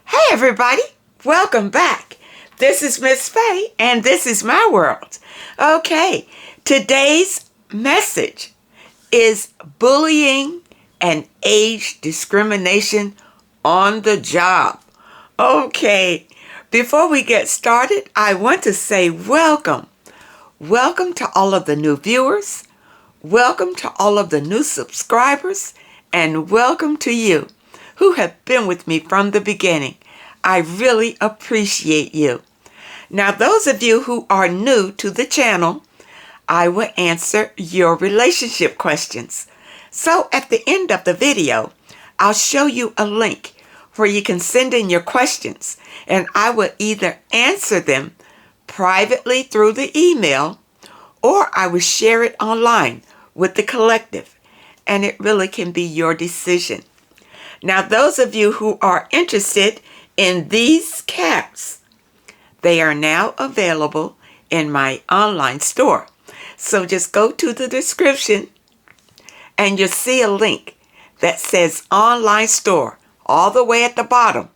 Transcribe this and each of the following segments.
Hey everybody, welcome back. This is Miss Faye and this is my world. Okay, today's message is bullying and age discrimination on the job. Okay, before we get started, I want to say welcome. Welcome to all of the new viewers. Welcome to all of the new subscribers. And welcome to you who have been with me from the beginning. I really appreciate you. Now, those of you who are new to the channel, I will answer your relationship questions. So at the end of the video, I'll show you a link where you can send in your questions, and I will either answer them privately through the email, or I will share it online with the collective, and it really can be your decision. Now, those of you who are interested in these caps, they are now available in my online store. So just go to the description and you'll see a link that says online store all the way at the bottom.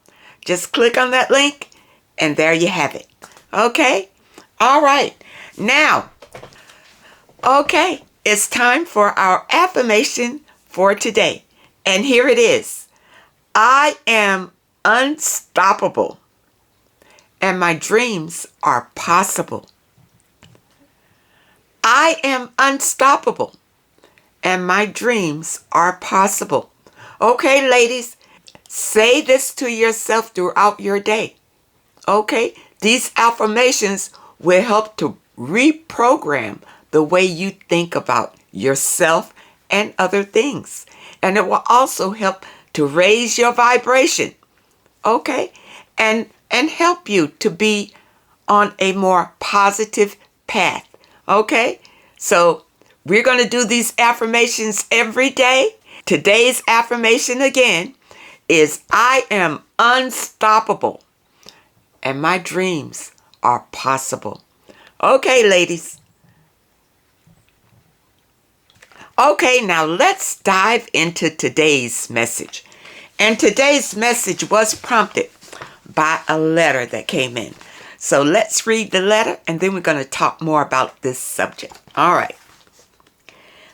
Just click on that link and there you have it. Okay? All right. Now, okay, it's time for our affirmation for today. And here it is. I am unstoppable, and my dreams are possible. I am unstoppable, and my dreams are possible. Okay, ladies, say this to yourself throughout your day. Okay, these affirmations will help to reprogram the way you think about yourself and other things. And it will also help to raise your vibration, okay? And help you to be on a more positive path, okay? So we're going to do these affirmations every day. Today's affirmation again is I am unstoppable and my dreams are possible. Okay, ladies. Okay, now let's dive into today's message. And today's message was prompted by a letter that came in. So let's read the letter and then we're going to talk more about this subject. All right.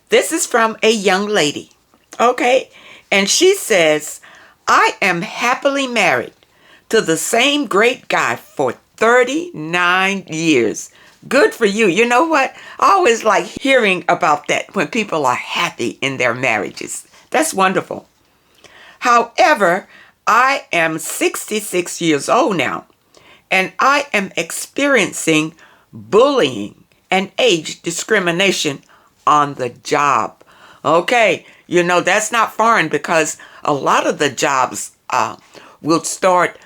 This is from a young lady. Okay. And she says, I am happily married to the same great guy for 39 years. Good for you. You know what? I always like hearing about that when people are happy in their marriages. That's wonderful. However, I am 66 years old now, and I am experiencing bullying and age discrimination on the job. Okay, you know, that's not foreign because a lot of the jobs will start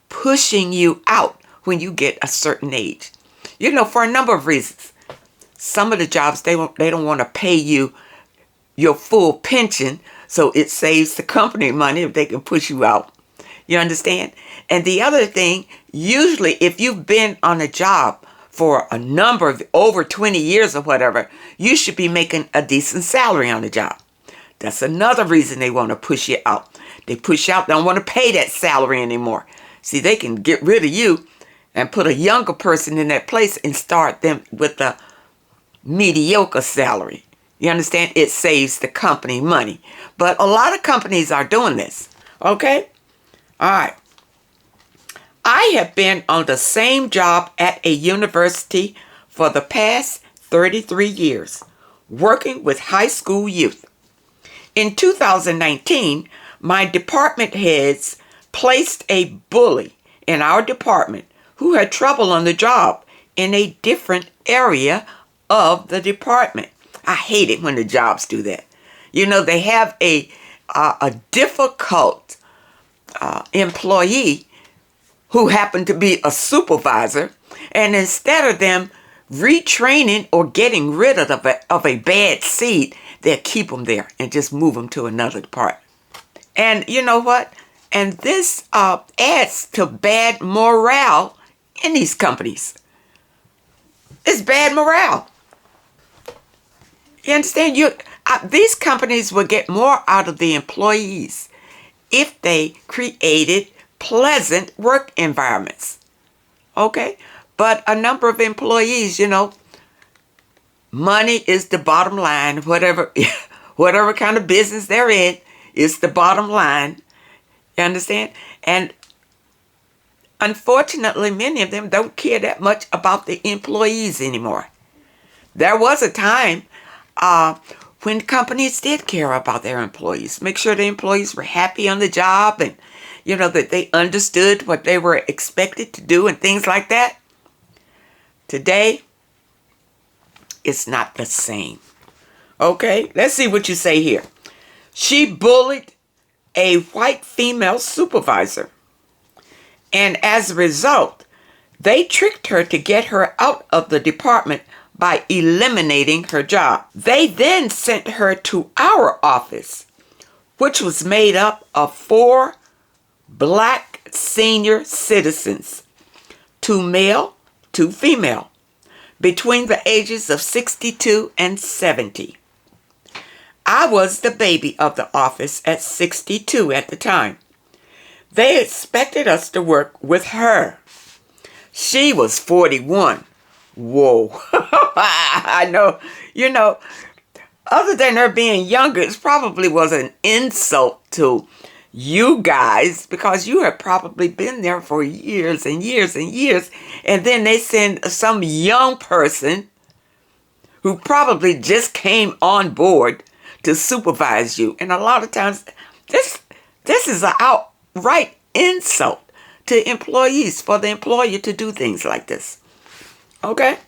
pushing you out when you get a certain age. You know, for a number of reasons. Some of the jobs, they don't want to pay you your full pension, so it saves the company money if they can push you out. You understand? And the other thing, usually if you've been on a job for a number of over 20 years or whatever, you should be making a decent salary on the job. That's another reason they want to push you out. They push you out, they don't want to pay that salary anymore. See, they can get rid of you and put a younger person in that place and start them with a mediocre salary. You understand? It saves the company money. But a lot of companies are doing this. Okay? All right. I have been on the same job at a university for the past 33 years, working with high school youth. In 2019, my department heads placed a bully in our department who had trouble on the job in a different area of the department. I hate it when the jobs do that. You know, they have a difficult employee who happened to be a supervisor, and instead of them retraining or getting rid of a bad seat, they'll keep them there and just move them to another department. And you know what? And this adds to bad morale in these companies. It's bad morale. You understand? These companies will get more out of the employees if they created pleasant work environments. Okay? But a number of employees, money is the bottom line. Whatever kind of business they're in, is the bottom line. You understand? And unfortunately, many of them don't care that much about the employees anymore. There was a time when companies did care about their employees, make sure the employees were happy on the job and, that they understood what they were expected to do and things like that. Today, it's not the same. Okay, let's see what you say here. She bullied a white female supervisor, and as a result, they tricked her to get her out of the department by eliminating her job. They then sent her to our office, which was made up of 4 black senior citizens, 2 male, 2 female, between the ages of 62 and 70. I was the baby of the office at 62 at the time. They expected us to work with her. She was 41. Whoa. I know, other than her being younger, it probably was an insult to you guys because you have probably been there for years and years and years. And then they send some young person who probably just came on board to supervise you. And a lot of times, this is an outright insult to employees for the employer to do things like this. Okay?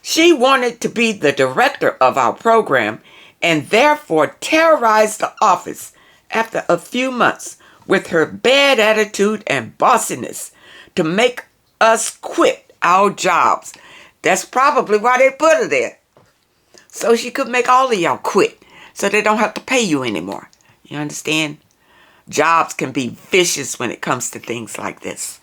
She wanted to be the director of our program and therefore terrorized the office after a few months with her bad attitude and bossiness to make us quit our jobs. That's probably why they put her there. So she could make all of y'all quit so they don't have to pay you anymore. You understand? Jobs can be vicious when it comes to things like this.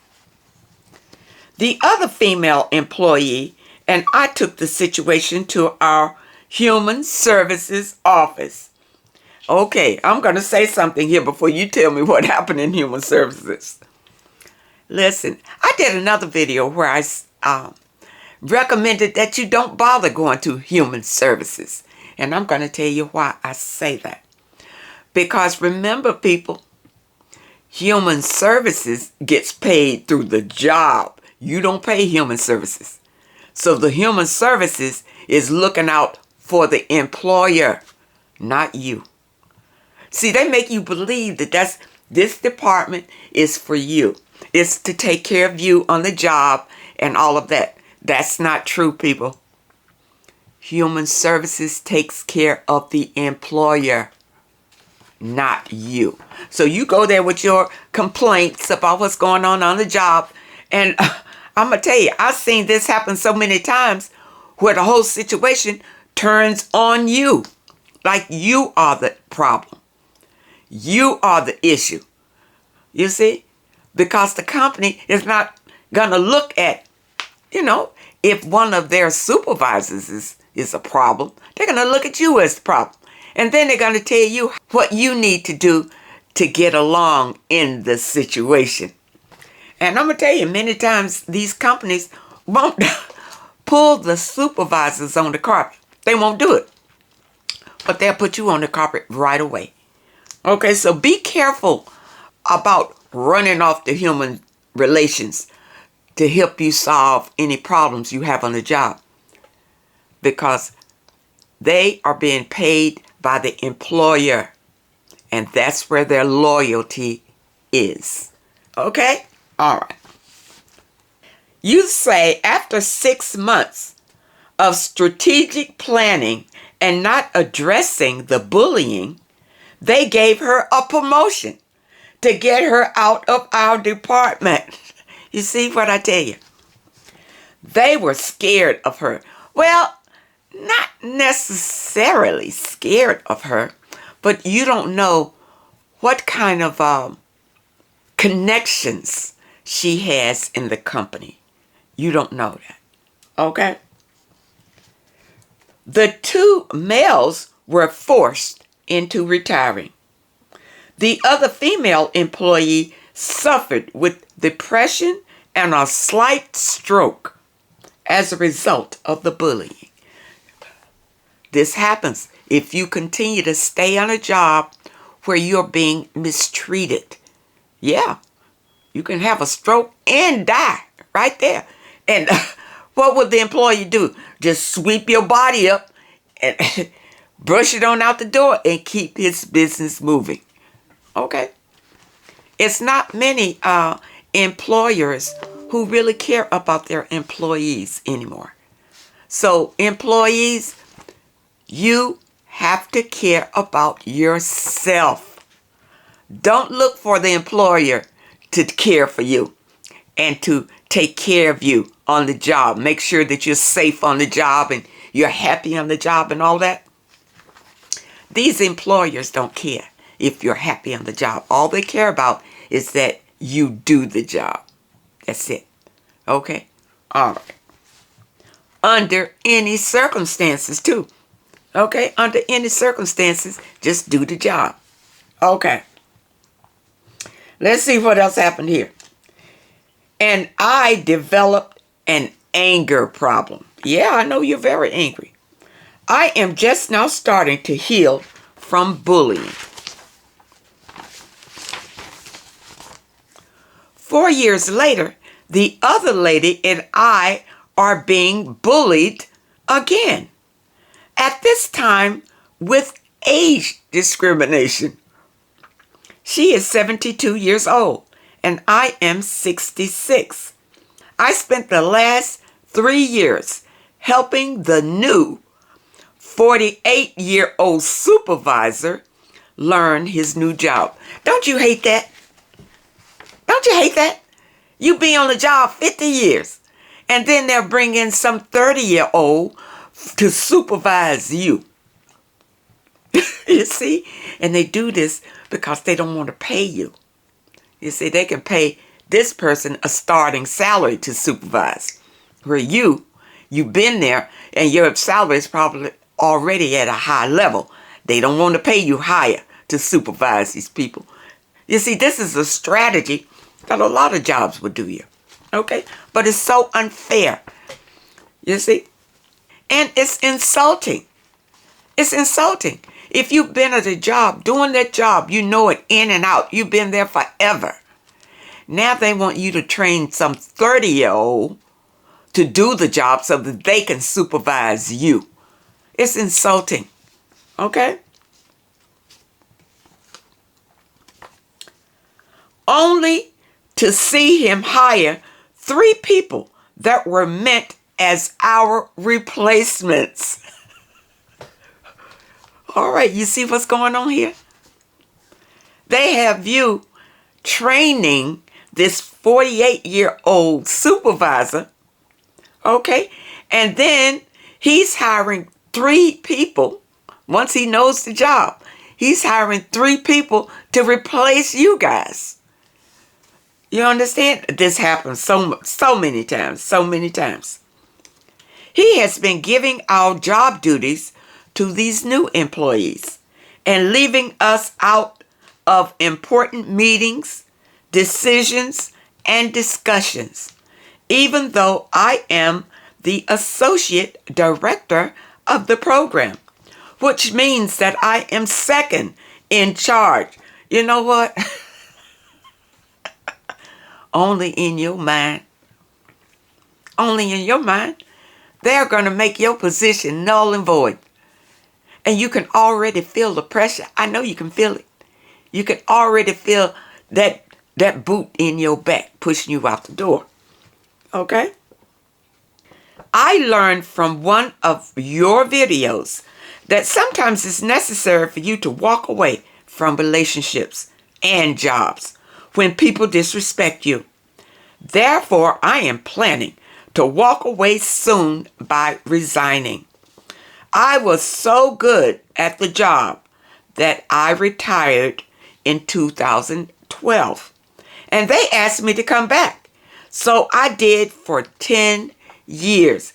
The other female employee and I took the situation to our Human Services office. Okay, I'm going to say something here before you tell me what happened in Human Services. Listen, I did another video where I recommended that you don't bother going to Human Services. And I'm going to tell you why I say that. Because remember, people, Human Services gets paid through the job. You don't pay Human Services. So the Human Services is looking out for the employer, not you. See, they make you believe that this department is for you. It's to take care of you on the job and all of that. That's not true, people. Human Services takes care of the employer, not you. So you go there with your complaints about what's going on the job. And I'm going to tell you, I've seen this happen so many times where the whole situation turns on you. Like you are the problem. You are the issue. You see? Because the company is not going to look at, if one of their supervisors is a problem, they're going to look at you as the problem. And then they're going to tell you what you need to do to get along in the situation. And I'm going to tell you, many times these companies won't pull the supervisors on the carpet. They won't do it. But they'll put you on the carpet right away. Okay, so be careful about running off the human relations to help you solve any problems you have on the job. Because they are being paid by the employer. And that's where their loyalty is. Okay? All right. You say after 6 months of strategic planning and not addressing the bullying, they gave her a promotion to get her out of our department. You see what I tell you? They were scared of her. Well, not necessarily scared of her, but you don't know what kind of connections she has in the company. You don't know that. Okay? The 2 males were forced into retiring. The other female employee suffered with depression and a slight stroke as a result of the bullying. This happens if you continue to stay on a job where you're being mistreated. Yeah, you can have a stroke and die right there. And what would the employer do? Just sweep your body up and brush it on out the door and keep his business moving. Okay? It's not many employers who really care about their employees anymore. So employees, you have to care about yourself. Don't look for the employer to care for you and to take care of you on the job. Make sure that you're safe on the job and you're happy on the job and all that. These employers don't care if you're happy on the job. All they care about is that you do the job. That's it. Okay? All right. Under any circumstances, too. Okay? Under any circumstances, just do the job. Okay. Let's see what else happened here. And I developed an anger problem. Yeah, I know you're very angry. I am just now starting to heal from bullying. 4 years later, the other lady and I are being bullied again. At this time, with age discrimination. She is 72 years old, and I am 66. I spent the last 3 years helping the new 48-year-old supervisor learn his new job. Don't you hate that? Don't you hate that? You be on the job 50 years, and then they'll bring in some 30-year-old to supervise you. You see? And they do this because they don't want to pay you. You see, they can pay this person a starting salary to supervise. Where you've been there and your salary is probably already at a high level. They don't want to pay you higher to supervise these people. You see, this is a strategy that a lot of jobs would do here. Okay? But it's so unfair. You see? And it's insulting. It's insulting. If you've been at a job, doing that job, you know it in and out. You've been there forever. Now they want you to train some 30-year-old to do the job so that they can supervise you. It's insulting. Okay? Only to see him hire 3 people that were meant as our replacements. All right, you see what's going on here? They have you training this 48-year-old supervisor, okay? And then he's hiring 3 people. Once he knows the job, he's hiring 3 people to replace you guys. You understand? This happens so many times. He has been giving our job duties to these new employees and leaving us out of important meetings, decisions, and discussions, even though I am the associate director of the program, which means that I am second in charge. You know what? Only in your mind. Only in your mind. They're going to make your position null and void. And you can already feel the pressure. I know you can feel it. You can already feel that boot in your back pushing you out the door. Okay? I learned from one of your videos that sometimes it's necessary for you to walk away from relationships and jobs when people disrespect you. Therefore, I am planning to walk away soon by resigning. I was so good at the job that I retired in 2012. And they asked me to come back. So I did for 10 years.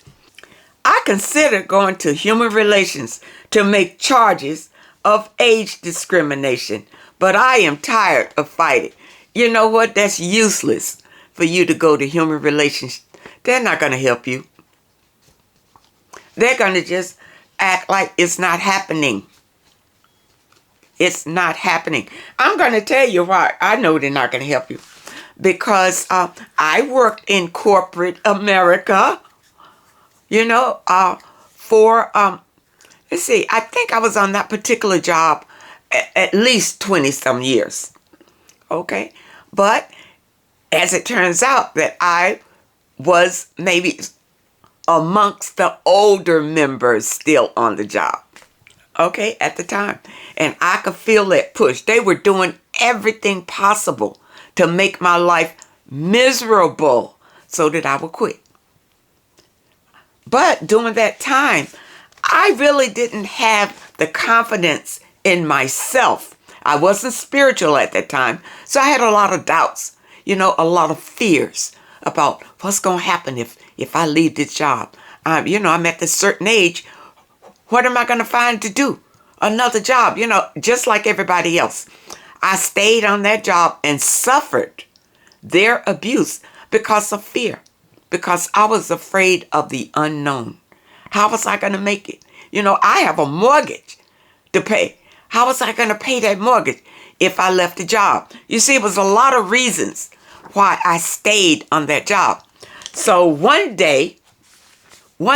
I considered going to human relations to make charges of age discrimination, but I am tired of fighting. you know what? That's useless for you to go to human relations. They're not going to help you. They're going to just act like it's not happening. It's not happening. I'm going to tell you why I know they're not going to help you. Because I worked in corporate America, for, let's see, I think I was on that particular job at least 20 some years. Okay. But as it turns out that I was maybe amongst the older members still on the job. Okay, at the time. And I could feel that push. They were doing everything possible to make my life miserable so that I would quit. But during that time, I really didn't have the confidence in myself. I wasn't spiritual at that time, so I had a lot of doubts, a lot of fears about what's going to happen if I leave this job. I'm at this certain age. What am I going to find to do? Another job, just like everybody else. I stayed on that job and suffered their abuse because of fear, because I was afraid of the unknown. How was I going to make it? I have a mortgage to pay. How was I going to pay that mortgage if I left the job? You see, it was a lot of reasons why I stayed on that job. So one day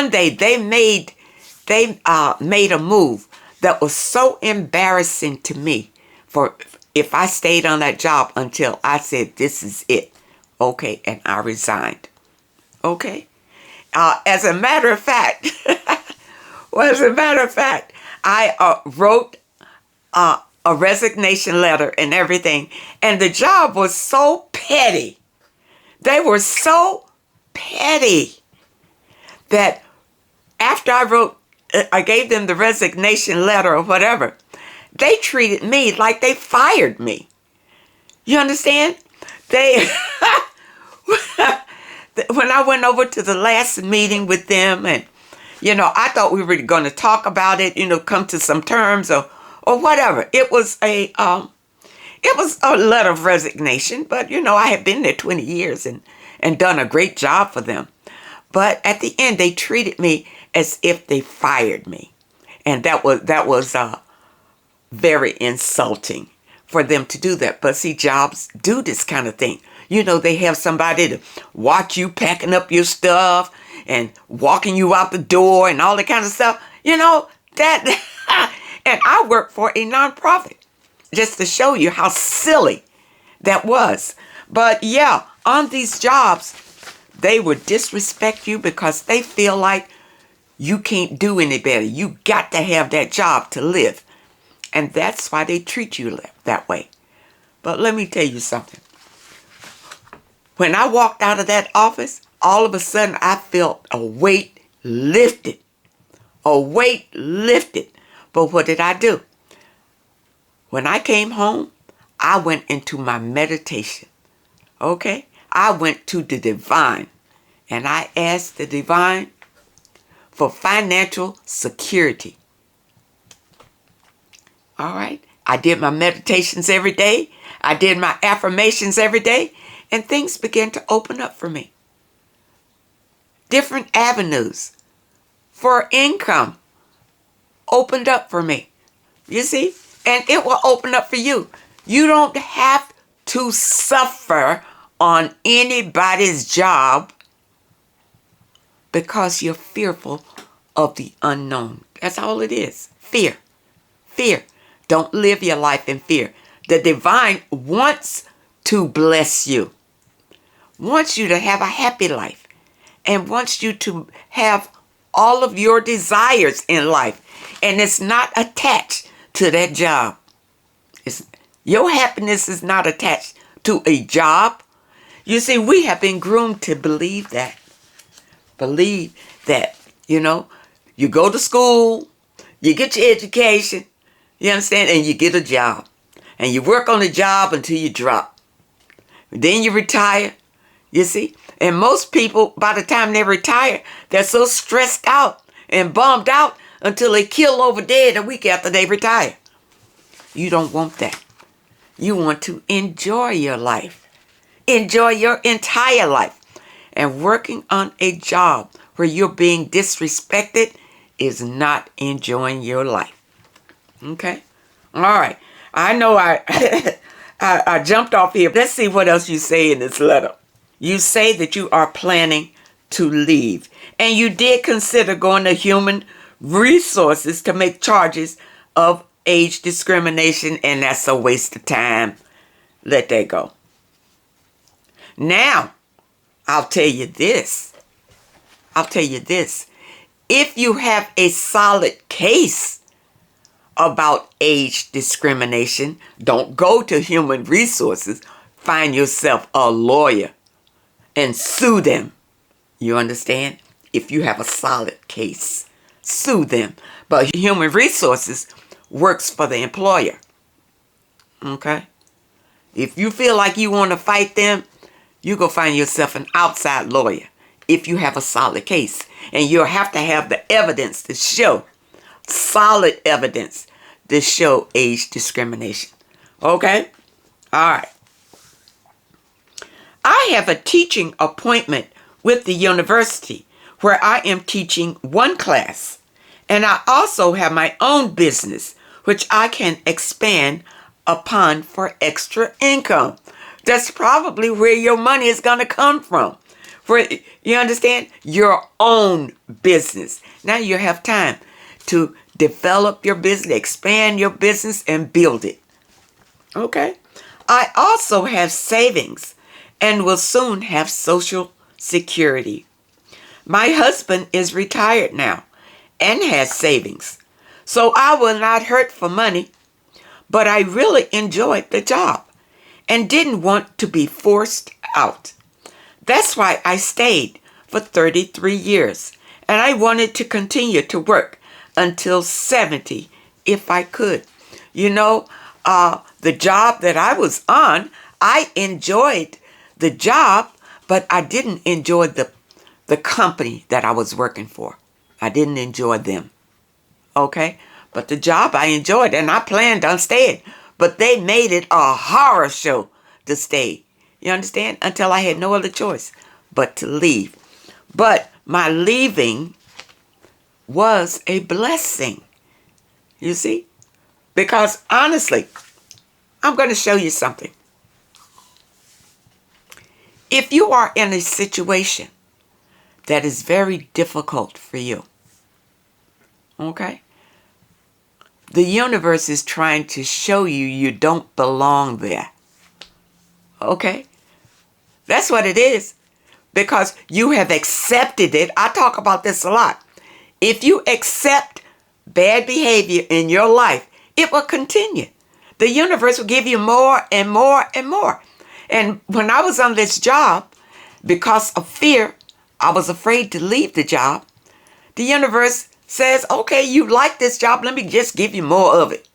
they made a move that was so embarrassing to me for if I stayed on that job until I said, this is it. Okay. And I resigned. Okay. As a matter of fact, I wrote a resignation letter and everything. And the job was so petty. They were so petty that after I gave them the resignation letter or whatever, they treated me like they fired me. You understand? When I went over to the last meeting with them and, I thought we were going to talk about it, come to some terms or whatever. It was a letter of resignation, but, I had been there 20 years and done a great job for them. But at the end, they treated me as if they fired me. And that was very insulting for them to do that. But see, jobs do this kind of thing. They have somebody to watch you packing up your stuff and walking you out the door and all that kind of stuff. That. And I work for a nonprofit just to show you how silly that was. But yeah, on these jobs, they would disrespect you because they feel like you can't do any better. You got to have that job to live. And that's why they treat you that way. But let me tell you something. When I walked out of that office, all of a sudden I felt a weight lifted. A weight lifted. But what did I do? When I came home, I went into my meditation. Okay? I went to the divine. And I asked the divine for financial security. All right. I did my meditations every day. I did my affirmations every day. And things began to open up for me. Different avenues for income opened up for me. You see? And it will open up for you. You don't have to suffer on anybody's job because you're fearful of the unknown. That's all it is. Fear. Fear. Don't live your life in fear. The divine wants to bless you, wants you to have a happy life, and wants you to have all of your desires in life. And it's not attached to that job. Your happiness is not attached to a job. You see, we have been groomed to believe that. Believe that, you go to school, you get your education, you understand, and you get a job. And you work on the job until you drop. Then you retire, you see. And most people, by the time they retire, they're so stressed out and bummed out until they kill over dead a week after they retire. You don't want that. You want to enjoy your life. Enjoy your entire life. And working on a job where you're being disrespected is not enjoying your life. Okay? All right. I know I jumped off here. Let's see what else you say in this letter. You say that you are planning to leave. And you did consider going to human resources to make charges of age discrimination, and that's a waste of time. Let that go. Now, I'll tell you this. If you have a solid case about age discrimination, don't go to human resources. Find yourself a lawyer and sue them. You understand? If you have a solid case, sue them. But human resources works for the employer. Okay? If you feel like you want to fight them, you go find yourself an outside lawyer if you have a solid case. And you'll have to have the evidence to show, solid evidence to show age discrimination. Okay? All right. I have a teaching appointment with the university where I am teaching one class. And I also have my own business, which I can expand upon for extra income. That's probably where your money is going to come from. For, you understand? Your own business. Now you have time to develop your business, expand your business, and build it. Okay? I also have savings and will soon have Social Security. My husband is retired now and has savings, so I will not hurt for money, but I really enjoyed the job and didn't want to be forced out. That's why I stayed for 33 years, and I wanted to continue to work until 70 if I could. You know, the job that I was on, I enjoyed the job, but I didn't enjoy the company that I was working for. I didn't enjoy them. Okay? But the job I enjoyed, and I planned on staying. But they made it a horror show to stay. You understand? Until I had no other choice but to leave. But my leaving was a blessing. You see? Because honestly, I'm going to show you something. If you are in a situation that is very difficult for you, okay? The universe is trying to show you you don't belong there. Okay? That's what it is. Because you have accepted it. I talk about this a lot. If you accept bad behavior in your life, it will continue. The universe will give you more and more and more. And when I was on this job, because of fear, I was afraid to leave the job. The universe says, okay, you like this job. Let me just give you more of it.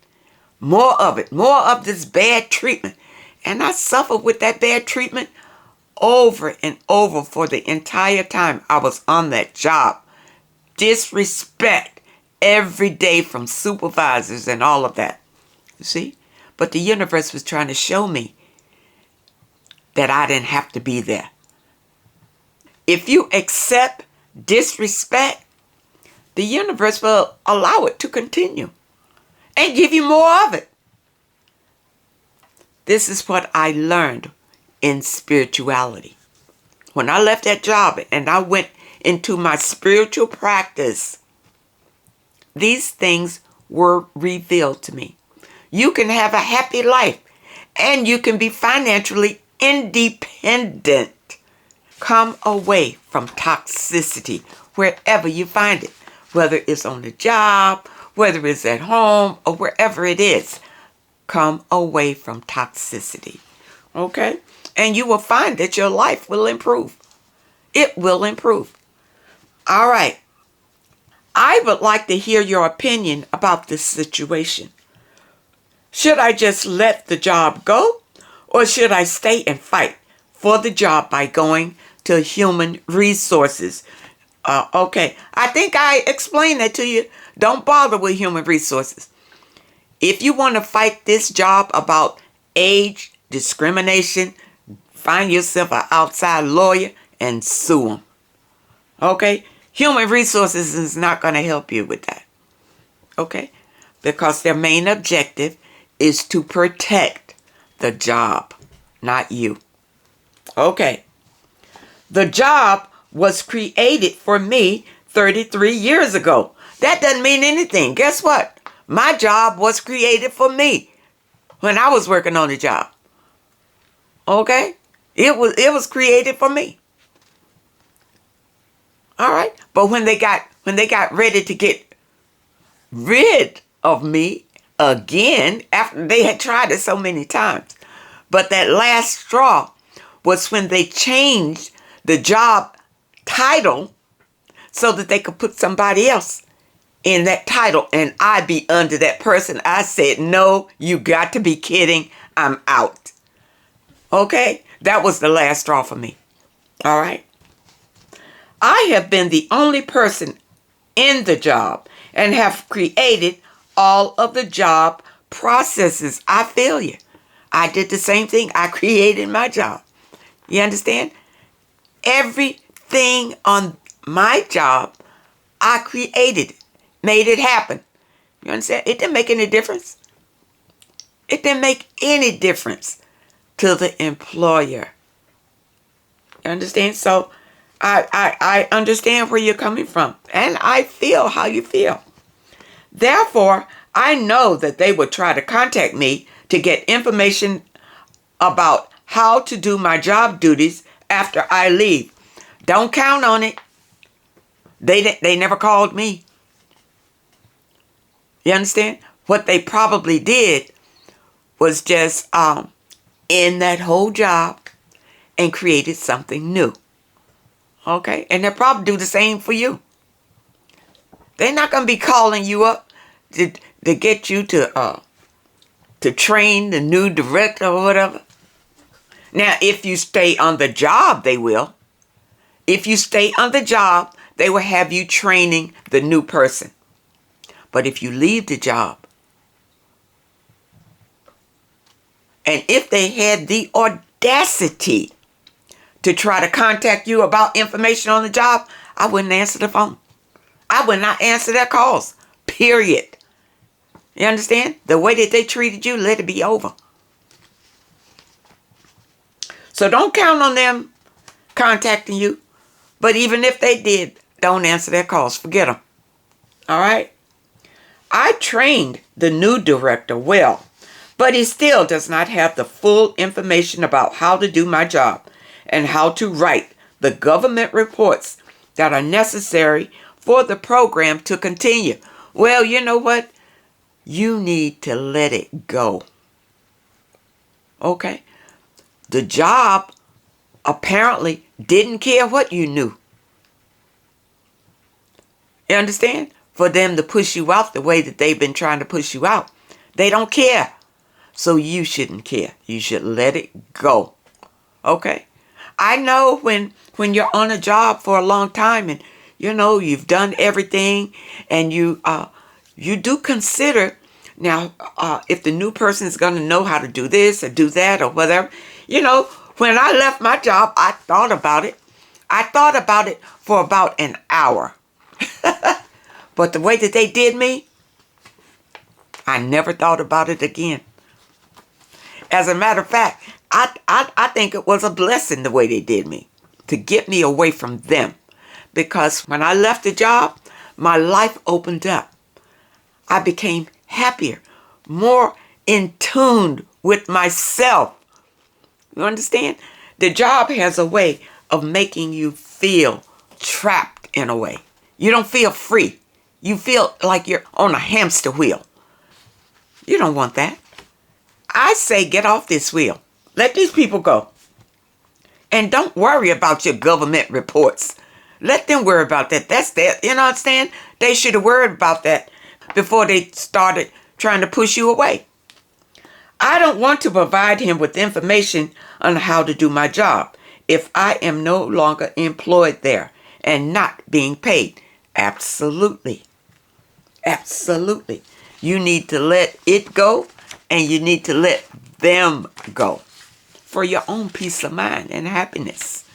More of it. More of this bad treatment. And I suffered with that bad treatment over and over for the entire time I was on that job. Disrespect every day from supervisors and all of that. You see? But the universe was trying to show me that I didn't have to be there. If you accept disrespect, the universe will allow it to continue and give you more of it. This is what I learned in spirituality. When I left that job and I went into my spiritual practice, these things were revealed to me. You can have a happy life and you can be financially independent. Come away from toxicity wherever you find it, whether it's on the job, whether it's at home, or wherever it is. Come away from toxicity. Okay? And you will find that your life will improve. It will improve. All right. I would like to hear your opinion about this situation. Should I just let the job go? Or should I stay and fight for the job by going to human resources? Okay. I think I explained that to you. Don't bother with human resources. If you want to fight this job about age discrimination, find yourself an outside lawyer and sue them. Okay? Human resources is not going to help you with that. Okay? Because their main objective is to protect the job, not you. Okay. The job was created for me 33 years ago. That doesn't mean anything. Guess what? My job was created for me when I was working on the job. Okay? It was created for me. All right? But when they got ready to get rid of me again, after they had tried it so many times, but that last straw was when they changed the job title so that they could put somebody else in that title and I be under that person. I said, no, you got to be kidding. I'm out. Okay? That was the last straw for me. All right? I have been the only person in the job and have created all of the job processes. I feel you. I did the same thing. I created my job. You understand? Everything on my job, I created it, made it happen. You understand? It didn't make any difference. It didn't make any difference to the employer. You understand? So I understand where you're coming from, and I feel how you feel. Therefore, I know that they would try to contact me to get information about how to do my job duties after I leave. Don't count on it. They never called me. You understand? What they probably did was just end that whole job and created something new. Okay? And they'll probably do the same for you. They're not going to be calling you up to get you to train the new director or whatever. Now, if you stay on the job, they will. If you stay on the job, they will have you training the new person. But if you leave the job, and if they had the audacity to try to contact you about information on the job, I wouldn't answer the phone. I would not answer their calls, period. You understand? The way that they treated you, let it be over. So don't count on them contacting you. But even if they did, don't answer their calls. Forget them. All right? I trained the new director well, but he still does not have the full information about how to do my job and how to write the government reports that are necessary for the program to continue. Well, you know what? You need to let it go. Okay? The job apparently didn't care what you knew. You understand? For them to push you out the way that they've been trying to push you out. They don't care. So you shouldn't care. You should let it go. Okay? I know when you're on a job for a long time and you know you've done everything and you do consider now if the new person is going to know how to do this or do that or whatever. You know, when I left my job, I thought about it. I thought about it for about an hour. But the way that they did me, I never thought about it again. As a matter of fact, I think it was a blessing the way they did me to get me away from them. Because when I left the job, my life opened up. I became happier, more in tune with myself. You understand? The job has a way of making you feel trapped in a way. You don't feel free. You feel like you're on a hamster wheel. You don't want that. I say get off this wheel. Let these people go. And don't worry about your government reports. Let them worry about that. That's that. You know what I'm saying? They should have worried about that before they started trying to push you away. I don't want to provide him with information on how to do my job if I am no longer employed there and not being paid. Absolutely. Absolutely. You need to let it go and you need to let them go for your own peace of mind and happiness.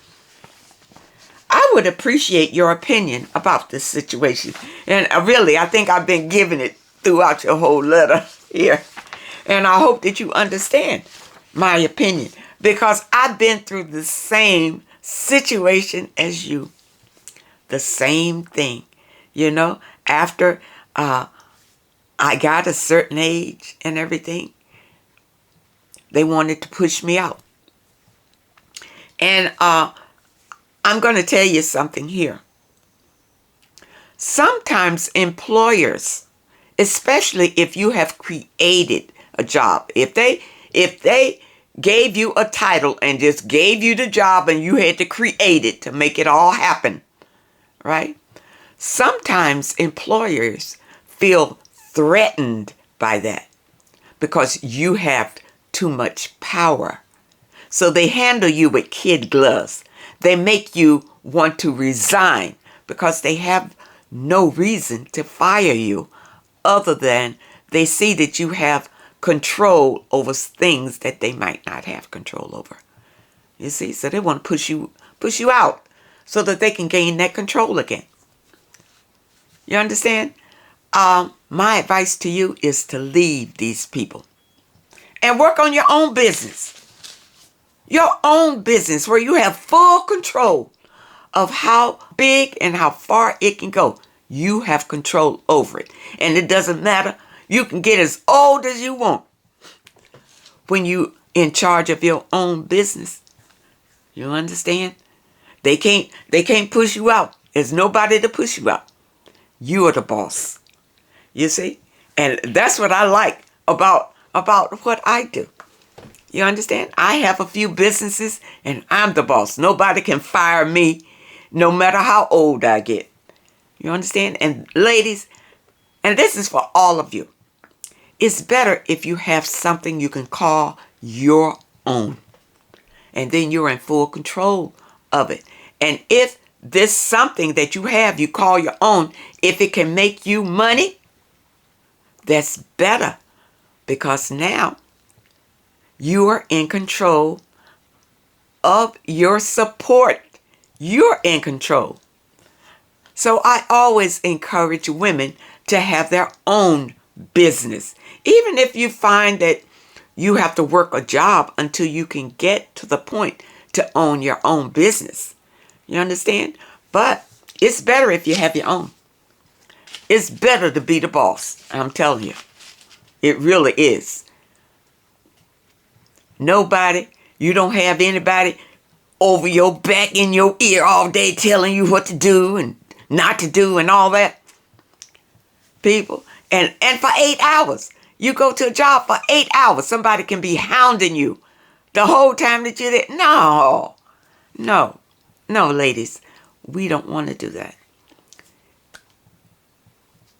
I would appreciate your opinion about this situation. And really, I think I've been giving it throughout your whole letter here. And I hope that you understand my opinion, because I've been through the same situation as you. The same thing. You know, after I got a certain age and everything, they wanted to push me out. And I'm going to tell you something here. Sometimes employers, especially if you have created a job, if they gave you a title and just gave you the job and you had to create it to make it all happen, right? Sometimes employers feel threatened by that because you have too much power. So they handle you with kid gloves. They make you want to resign because they have no reason to fire you other than they see that you have control over things that they might not have control over. You see, so they want to push you out so that they can gain that control again. You understand? My advice to you is to leave these people and work on your own business. Your own business where you have full control of how big and how far it can go. You have control over it. And it doesn't matter. You can get as old as you want when you in charge of your own business. You understand? They can't push you out. There's nobody to push you out. You are the boss. You see? And that's what I like about what I do. You understand? I have a few businesses and I'm the boss. Nobody can fire me no matter how old I get. You understand? And ladies, and this is for all of you, it's better if you have something you can call your own. And then you're in full control of it. And if this something that you have, you call your own, if it can make you money, that's better. Because now you are in control of your support. You're in control. So I always encourage women to have their own business. Even if you find that you have to work a job until you can get to the point to own your own business. You understand? But it's better if you have your own. It's better to be the boss. I'm telling you. It really is. You don't have anybody over your back in your ear all day telling you what to do and not to do and all that. People. And for 8 hours. You go to a job for 8 hours. Somebody can be hounding you the whole time that you're there. No, ladies. We don't want to do that.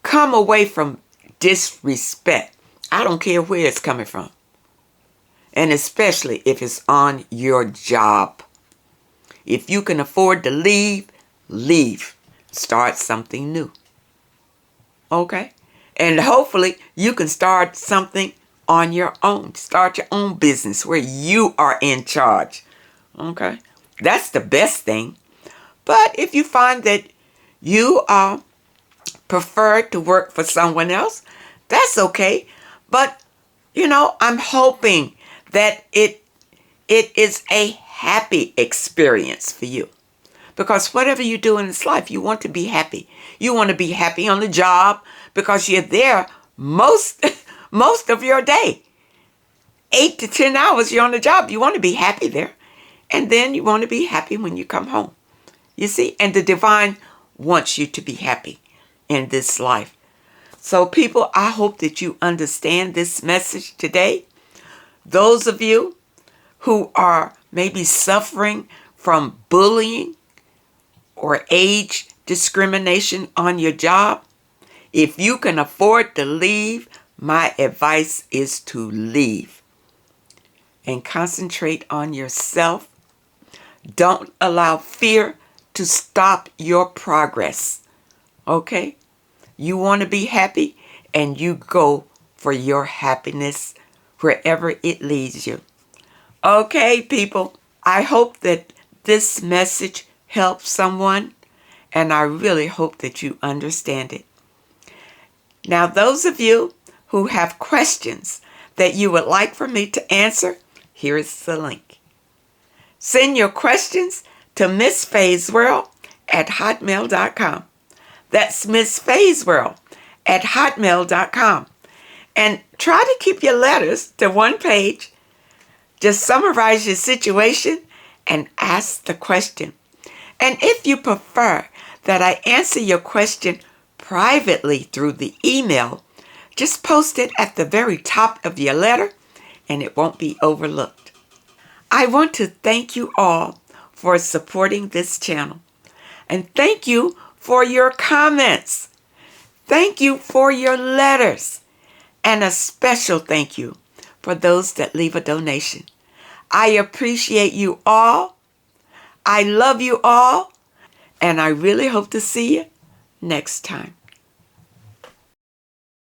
Come away from disrespect. I don't care where it's coming from. And especially if it's on your job. If you can afford to leave, leave. Start something new. Okay? And hopefully you can start something on your own. Start your own business where you are in charge. Okay? That's the best thing. But if you find that you prefer to work for someone else, that's okay. But, I'm hoping that it is a happy experience for you. Because whatever you do in this life, you want to be happy. You want to be happy on the job because you're there most of your day. 8 to 10 hours you're on the job. You want to be happy there. And then you want to be happy when you come home. You see? And the divine wants you to be happy in this life. So people, I hope that you understand this message today. Those of you who are maybe suffering from bullying or age discrimination on your job, if you can afford to leave, my advice is to leave and concentrate on yourself. Don't allow fear to stop your progress. Okay? You want to be happy and you go for your happiness wherever it leads you. Okay, people, I hope that this message helps someone, and I really hope that you understand it. Now, those of you who have questions that you would like for me to answer, here is the link. Send your questions to Miss Faye's World at hotmail.com. That's Miss Faye's World at hotmail.com. And try to keep your letters to one page. Just summarize your situation and ask the question. And if you prefer that I answer your question privately through the email, just post it at the very top of your letter and it won't be overlooked. I want to thank you all for supporting this channel. And thank you for your comments. Thank you for your letters. And a special thank you for those that leave a donation. I appreciate you all. I love you all. And I really hope to see you next time.